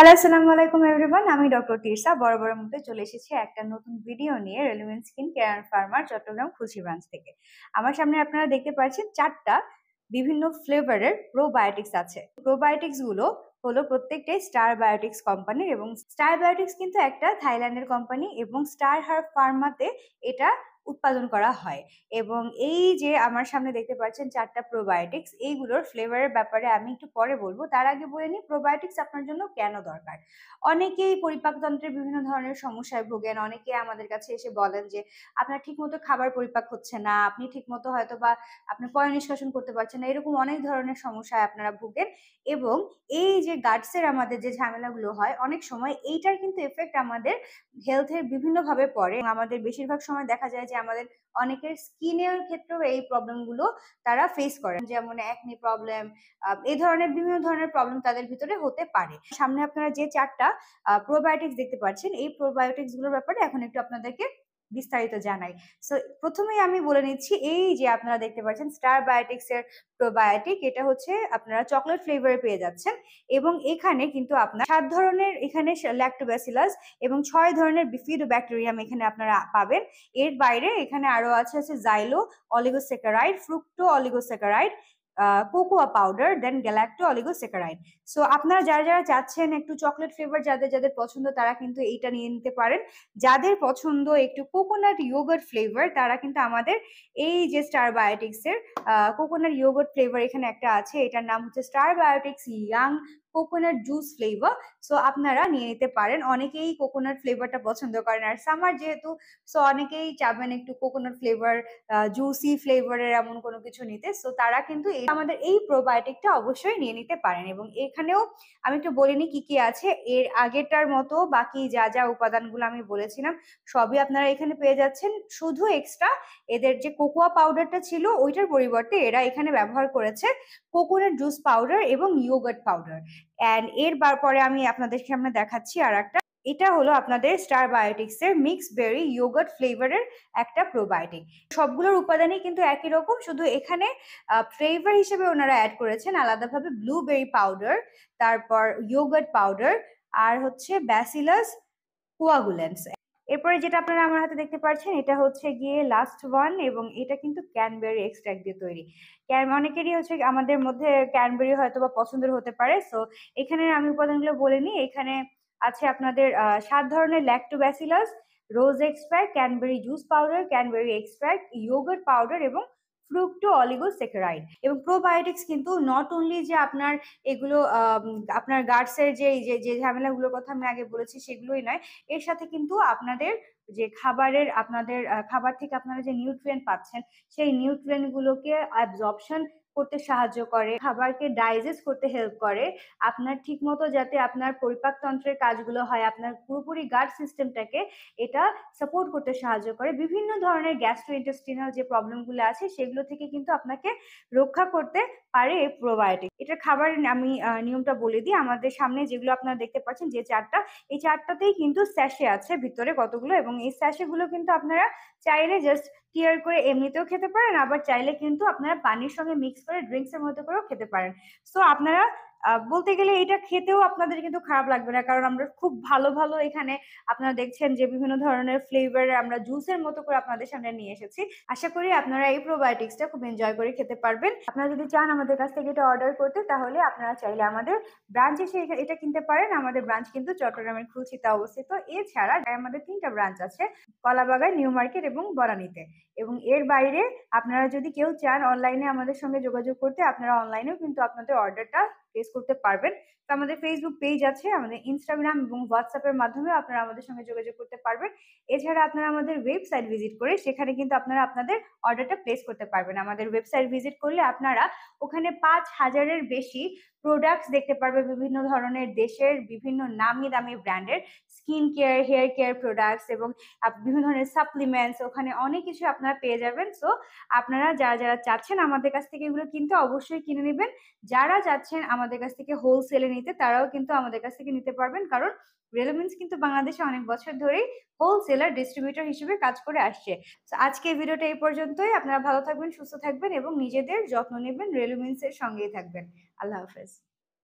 Hello, আসসালামু আলাইকুম everyone. আমি ডক্টর তিরসা বরাবরের মতো চলে এসেছি একটা নতুন ভিডিও নিয়ে Relevant Skin Care and Pharma Chittagong Khulshi branch থেকে। আমার সামনে আপনারা দেখতে পাচ্ছেন 4টা বিভিন্ন ফ্লেভারের প্রোবায়োটিক্স আছে। প্রোবায়োটিক্স গুলো হলো প্রত্যেকটাই স্টার বায়োটিক্স কোম্পানির, এবং স্টার বায়োটিক্স কিন্তু একটা থাইল্যান্ডের কোম্পানি এবং স্টার হার্ব ফার্মাতে এটা উৎপাদন করা হয়। এবং এই যে আমার সামনে দেখতে পাচ্ছেন 4টা প্রোবায়োটিক্স, এইগুলোর ফ্লেভারের ব্যাপারে আমি একটু পরে বলবো। তার আগে বলে নিই প্রোবায়োটিক্স আপনার জন্য কেন দরকার। অনেকেই পরিপাকতন্ত্রের বিভিন্ন ধরনের সমস্যায় ভোগেন। অনেকে আমাদের কাছে এসে বলেন যে আপনার ঠিকমতো খাবার পরিপাক হচ্ছে না, আপনি ঠিকমতো হয়তো বা আপনি পয় নিষ্কাশন করতে পারছেন না, এরকম অনেক ধরনের সমস্যায় আপনারা ভোগেন। এবং এই যে গাটসের আমাদের যে ঝামেলাগুলো হয়, অনেক সময় এইটার কিন্তু এফেক্ট আমাদের হেলথের বিভিন্নভাবে পড়ে। আমাদের বেশিরভাগ সময় দেখা যায় যে আমাদের অনেকের স্কিনের ক্ষেত্রেও এই প্রবলেমগুলো তারা ফেস করেন, যেমন একনি প্রবলেম, এই ধরনের বিভিন্ন ধরনের প্রবলেম তাদের ভিতরে হতে পারে। সামনে আপনারা যে 4টা প্রোবায়োটিক্স দেখতে পাচ্ছেন, এই প্রোবায়োটিক্স গুলোর ব্যাপারে এখন একটু আপনাদেরকে বিস্তারিত জানাই। সো প্রথমেই আমি বলে নিচ্ছি, এই যে আপনারা দেখতে পাচ্ছেন স্টার বায়োটিক্স এর প্রোবায়োটিক, এটা হচ্ছে আপনারা চকলেট ফ্লেভারে পেয়ে যাচ্ছেন। এবং এখানে কিন্তু আপনার 7 ধরনের এখানে ল্যাক্টোব্যাসিলাস এবং 6 ধরনের বিফিডোব্যাকটেরিয়াম এখানে আপনারা পাবেন। এর বাইরে এখানে আরো আছে xylo oligosaccharide, fructo oligosaccharide, cocoa powder, then galacto oligosaccharide. So আপনারা যারা যারা চাচ্ছেন একটু চকলেট ফ্লেভার, যাদের যাদের পছন্দ তারা কিন্তু এইটা নিয়ে নিতে পারেন। যাদের পছন্দ একটু কোকোনাট ইয়োগার্ট ফ্লেভার, তারা কিন্তু আমাদের এই যে স্টার বায়োটিক্স এর কোকোনাট ইয়োগার্ট ফ্লেভার এখানে একটা আছে, এটার নাম হচ্ছে star biotics young coconut juice flavour. So আপনারা নিয়ে নিতে পারেন। অনেকেই কোকোনাট ফ্লেভারটা পছন্দ করেন, আর সামার যেহেতু, সো অনেকেই চাবেন একটু কোকোনাট ফ্লেভার, জুসি ফ্লেভারের এমন কোনো কিছু নিতে। সো তারা কিন্তু আমাদের এই প্রোবায়োটিকটা অবশ্যই নিয়ে নিতে পারেন। এবং এখানেও আমি একটু বলিনি কি কি আছে। এর আগেরটার মতো বাকি যা যা উপাদানগুলো আমি বলেছিলাম সবই আপনারা এখানে পেয়ে যাচ্ছেন। শুধু এক্সট্রা এদের যে কোকোয়া পাউডারটা ছিল ওইটার পরিবর্তে এরা এখানে ব্যবহার করেছে কোকোনাট জুস পাউডার এবং ইয়োগার্ট পাউডার। অ্যান্ড এর পরে আমি আপনাদের সামনে দেখাচ্ছি আর একটা, এটা হলো আপনাদের স্টার বায়োটিক্স এর মিক্স বেরি ইয়োগার্ট ফ্লেভারের একটা প্রোবায়োটিক। সবগুলোর উপাদানই কিন্তু একই রকম, শুধু এখানে ফ্লেভার হিসেবে ওনারা অ্যাড করেছেন আলাদাভাবে ব্লুবেরি পাউডার, তারপর ইয়োগার্ট পাউডার, আর হচ্ছে ব্যাসিলাস কোয়াগুলেন্স। এরপরে যেটা আপনারা আমার হাতে দেখতে পাচ্ছেন এটা হচ্ছে গিয়ে লাস্ট ওয়ান, এবং এটা কিন্তু ক্যানবেরি এক্সট্রাক্ট দিয়ে তৈরি। অনেকেরই হচ্ছে আমাদের মধ্যে ক্যানবেরি হয়তো বা পছন্দের হতে পারে। সো এখানে আমি উপাদানগুলো বলে নিই। এখানে আছে আপনাদের 7 ধরনের lactobacillus, rose extract, cranberry juice powder, cranberry extract, yogurt powder এবং ফ্রুক্টো অলিগোস্যাকারাইড। এবং প্রোবায়োটিক্স কিন্তু নট অনলি যে আপনার এগুলো আপনার গাটসের যে যে ঝামেলাগুলোর কথা আমি আগে বলেছি সেগুলোই নয়, এর সাথে কিন্তু আপনাদের যে খাবারের, আপনাদের খাবার থেকে আপনারা যে নিউট্রিয়েন্ট পাচ্ছেন সেই নিউট্রিয়েন্ট গুলোকে অ্যাবজর্পশন করতে সাহায্য করে, খাবারকে ডাইজেস্ট করতে হেল্প করে, আপনার ঠিক মতো যাতে আপনার পরিপাকতন্ত্রের কাজগুলো হয়, আপনার পুরোপুরি গাট সিস্টেমটাকে এটা সাপোর্ট করতে সাহায্য করে। বিভিন্ন ধরনের গ্যাস্ট্রোইন্টেস্টিনাল যে প্রবলেমগুলো আছে সেগুলো থেকে কিন্তু আপনাকে রক্ষা করতে পারে এই প্রোবায়োটিক। এটার খাবার আমি নিয়মটা বলে দিই। আমাদের সামনে যেগুলো আপনারা দেখতে পাচ্ছেন যে 4টা, এই 4টাতেই কিন্তু স্যাশে আছে ভিতরে কতগুলো, এবং এই স্যাশে গুলো কিন্তু আপনারা চাইলে জাস্ট টিয়ার করে এমনিতেও খেতে পারেন, আবার চাইলে কিন্তু আপনারা পানির সঙ্গে মিক্স করে ড্রিঙ্কস এর মতো করেও খেতে পারেন। সো আপনারা বলতে গেলে এটা খেতেও আপনাদের কিন্তু খারাপ লাগবে না, কারণ আমরা খুব ভালো ভালো এখানে আপনারা দেখছেন যে বিভিন্ন ধরনের ফ্লেভার আমরা জুসের মতো করে আপনাদের সামনে নিয়ে এসেছি। আশা করি আপনারা এই প্রোবায়োটিক্সটা খুব এনজয় করে খেতে পারবেন। আপনারা যদি চান আমাদের কাছ থেকে এটা অর্ডার করতে, তাহলে আপনারা চাইলে আমাদের ব্রাঞ্চে এসে এটা কিনতে পারেন। আমাদের ব্রাঞ্চ কিন্তু চট্টগ্রামের খুলশিতে অবস্থিত। এছাড়া আমাদের 3টা ব্রাঞ্চ আছে, কলাবাগান, নিউ মার্কেট এবং বনানীতে। এবং এর বাইরে আপনারা যদি কেউ চান অনলাইনে আমাদের সঙ্গে যোগাযোগ করতে, আপনারা অনলাইনেও কিন্তু আপনাদের অর্ডারটা প্লেস করতে পারবেন। তো আমাদের ফেসবুক পেজ আছে, আমাদের ইনস্টাগ্রাম এবং হোয়াটসঅ্যাপের মাধ্যমে আপনারা আমাদের সঙ্গে যোগাযোগ করতে পারবেন। এছাড়া আপনারা আমাদের ওয়েবসাইট ভিজিট করে সেখানে কিন্তু আপনারা আপনাদের অর্ডারটা প্লেস করতে পারবেন। আমাদের ওয়েবসাইট ভিজিট করলে আপনারা ওখানে 5,000-এর বেশি প্রোডাক্টস দেখতে পারবেন, বিভিন্ন ধরনের দেশের বিভিন্ন নামি দামি ব্র্যান্ডের skin care, hair care products এবং বিভিন্ন ধরনের সাপ্লিমেন্টস, ওখানে অনেক কিছু আপনারা পেয়ে যাবেন। সো আপনারা যারা যারা চাচ্ছেন আমাদের কাছ থেকে এগুলো কিনতে, অবশ্যই কিনে নেবেন। যারা চাচ্ছেন আমাদের কাছ থেকে হোলসেলে নিতে, তারাও কিন্তু আমাদের কাছ থেকে নিতে পারবেন, কারণ রেলোমেন্স কিন্তু বাংলাদেশে অনেক বছর ধরেই হোলসেলার ডিস্ট্রিবিউটর হিসেবে কাজ করে আসছে। আজকে ভিডিওটা এই পর্যন্তই। আপনারা ভালো থাকবেন, সুস্থ থাকবেন এবং নিজেদের যত্ন নেবেন, রেলোমেন্সের সঙ্গেই থাকবেন। আল্লাহ হাফেজ।